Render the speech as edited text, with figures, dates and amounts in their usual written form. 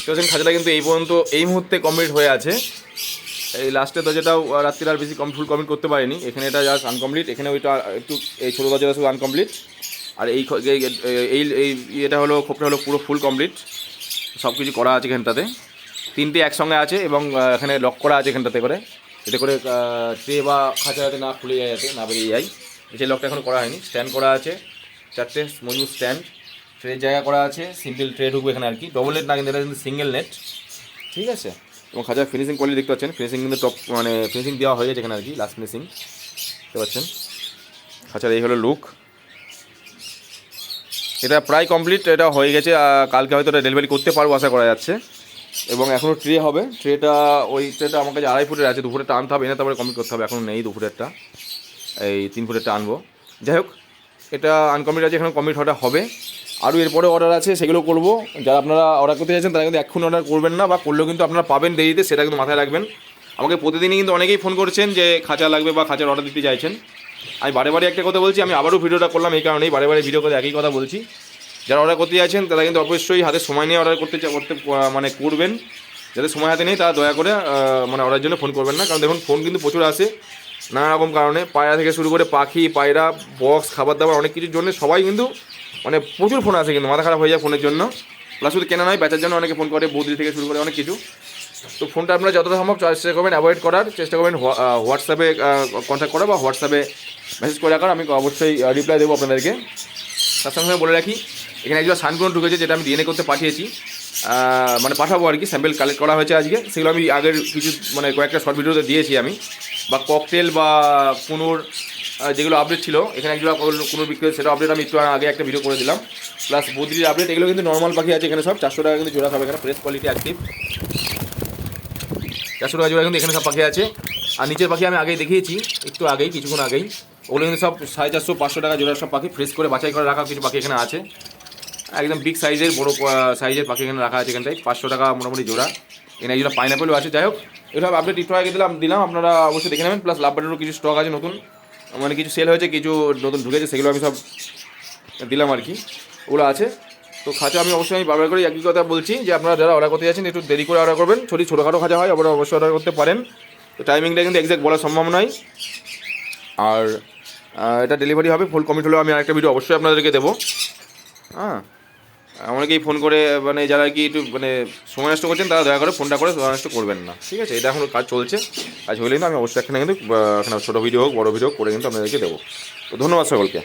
দেখছেন খাঁচাটা কিন্তু এই পর্যন্ত এই মুহূর্তে কমপ্লিট হয়ে আছে। এই লাস্টে দরজাটাও রাত্রির আর বেশি ফুল কমপ্লিট করতে পারিনি, এখানে এটা জাস্ট আনকমপ্লিট, এখানে ওইটা একটু এই ছোটো দরজাটা শুধু আনকমপ্লিট। আর এই এই এটা হলো খোপটা হলো পুরো ফুল কমপ্লিট, সব কিছু করা আছে এখানটাতে, তিনটে একসঙ্গে আছে এবং এখানে লক করা আছে এখানটাতে করে, এতে করে ট্রে বা খাঁচা যাতে না খুলে যায়, যাতে না বেরিয়ে যায়, সেই লকটা এখন করা হয়নি। স্ট্যান্ড করা আছে, 4টে মজবুত স্ট্যান্ড, ট্রের জায়গা করা আছে, সিম্পল ট্রে ঢুকবে এখানে আর কি, ডবল নেট না কিন্তু এটা কিন্তু সিঙ্গেল নেট, ঠিক আছে। এবং খাঁচার ফিনিশিং কোয়ালিটি দেখতে পাচ্ছেন, ফিনিশিং কিন্তু টপ মানে ফিনিশিং দেওয়া হয়ে গেছে এখানে আর কি, লাস্ট ফিনিশিং দেখতে পাচ্ছেন। খাঁচার এই হলো লুক, এটা প্রায় কমপ্লিট, এটা হয়ে গেছে, কালকে হয়তো এটা ডেলিভারি করতে পারবো আশা করা যাচ্ছে। এবং এখনও ট্রে হবে, ট্রেটা ওই ট্রেটা আমার কাছে 2.5 ফুটের আছে, 2 ফুটেরটা আনতে হবে, এনে তারপরে কমপ্লিট করতে হবে, এখন নেই 2 ফুটেরটা, এই 3 ফুটেরটা আনবো। যাই হোক, এটা আনকমপ্লিট আছে, এখন কমপ্লিট হওয়াটা হবে। আরও এরপরে অর্ডার আছে, সেগুলো করবো। যারা আপনারা অর্ডার করতে চাইছেন তারা কিন্তু এখন অর্ডার করবেন না, বা করলেও কিন্তু আপনারা পাবেন দেরিতে, সেটা কিন্তু মাথায় রাখবেন। আমাকে প্রতিদিনই কিন্তু অনেকেই ফোন করছেন যে খাঁচা লাগবে বা খাঁচার অর্ডার দিতে চাইছেন। আমি বারে বারে একটা কথা বলছি, আমি আবারও ভিডিওটা করলাম এই কারণেই, বারে বারে ভিডিও করে একই কথা বলছি, যারা অর্ডার করতে চাইছেন তারা কিন্তু অবশ্যই হাতে সময় নিয়ে অর্ডার করতে মানে করবেন। যাদের সময় হাতে নেই তারা দয়া করে মানে অর্ডারের জন্য ফোন করবেন না, কারণ দেখুন ফোন কিন্তু প্রচুর আসে নানা রকম কারণে, পায়রা থেকে শুরু করে পাখি, পায়রা, বক্স, খাবার দাবার, অনেক কিছুর জন্য সবাই কিন্তু মানে প্রচুর ফোন আসে, কিন্তু মাথা খারাপ হয়ে যায় ফোনের জন্য। প্লাস শুধু কেনা নয়, বেচার জন্য অনেকে ফোন করে, বৌদি থেকে শুরু করে অনেক কিছু। তো ফোনটা আপনারা যতটা সম্ভব চেষ্টা করবেন অ্যাভয়েড করার, চেষ্টা করবেন হোয়াটসঅ্যাপে কন্ট্যাক্ট করা বা হোয়াটসঅ্যাপে মেসেজ করে রাখার, আমি অবশ্যই রিপ্লাই দেবো আপনাদেরকে। তার সঙ্গে বলে রাখি, এখানে একজন সানগ্রহণ ঢুকেছে, যেটা আমি ডিএনএ করতে পাঠিয়েছি, মানে পাঠাবো আর কি, স্যাম্পেল কালেক্ট করা হয়েছে আজকে, সেগুলো আমি আগের কিছু মানে কয়েকটা শর্ট ভিডিওতে দিয়েছি আমি, বা ককটেল বা কুনুর যেগুলো আপডেট ছিল, এখানে একজন কুনুর বিক্রি, সেটা আপডেট আমি একটু আগে একটা ভিডিও করে দিলাম, প্লাস বদ্রির আপডেট, এগুলো কিন্তু নর্মাল পাখি আছে এখানে সব, 400 টাকা কিন্তু জোড়া হবে এখানে, ফ্রেশ কোয়ালিটি অ্যাক্টিভ, 400 টাকা জোড়া কিন্তু এখানে সব পাখি আছে। আর নিচের পাখি আমি আগেই দেখিয়েছি, একটু আগেই, কিছুক্ষণ আগেই, ওগুলো কিন্তু সব 450, 500 টাকা জোড়ার সব পাখি, ফ্রেশ করে বাছাই করে রাখা কিছু পাখি এখানে আছে, একদম বিগ সাইজের বড় সাইজের পাখি এখানে রাখা আছে এখানটায়, 500 টাকা মোটামুটি জোড়া। এখানে একজন পাইনাপেলও আছে। যাই হোক, এভাবে আপডেট একটু আগে দিলাম, আপনারা অবশ্যই দেখে নেবেন। প্লাস লাভ বাটেরও কিছু স্টক আছে নতুন, মানে কিছু সেল হয়েছে, কিছু নতুন ঢুকেছে, সেগুলো আমি সব দিলাম আর কি, ওগুলো আছে। তো খাঁচা আমি অবশ্যই বারবার করে একই কথা বলছি যে আপনারা যারা অর্ডার করতে যাচ্ছেন একটু দেরি করে অর্ডার করবেন, ছোটোখাটো খাঁচা হয় আপনারা অবশ্যই অর্ডার করতে পারেন। তো টাইমিংটা কিন্তু এক্স্যাক্ট বলা সম্ভব নয়। আর এটা ডেলিভারি হবে, ফুল কমপ্লিট হলেও আমি আরেকটা ভিডিও অবশ্যই আপনাদেরকে দেবো। হ্যাঁ, অনেকেই ফোন করে মানে যারা কি একটু মানে সময় নষ্ট করছেন তারা দয়া করে ফোনটা করে সময় নষ্ট করবেন না, ঠিক আছে। এটা এখন কাজ চলছে, কাজ হলে কিন্তু আমি অবশ্যই এখানে কিন্তু ছোটো ভিডিও হোক বড়ো ভিডিও করে কিন্তু আপনাদেরকে দেবো। তো ধন্যবাদ সকলকে।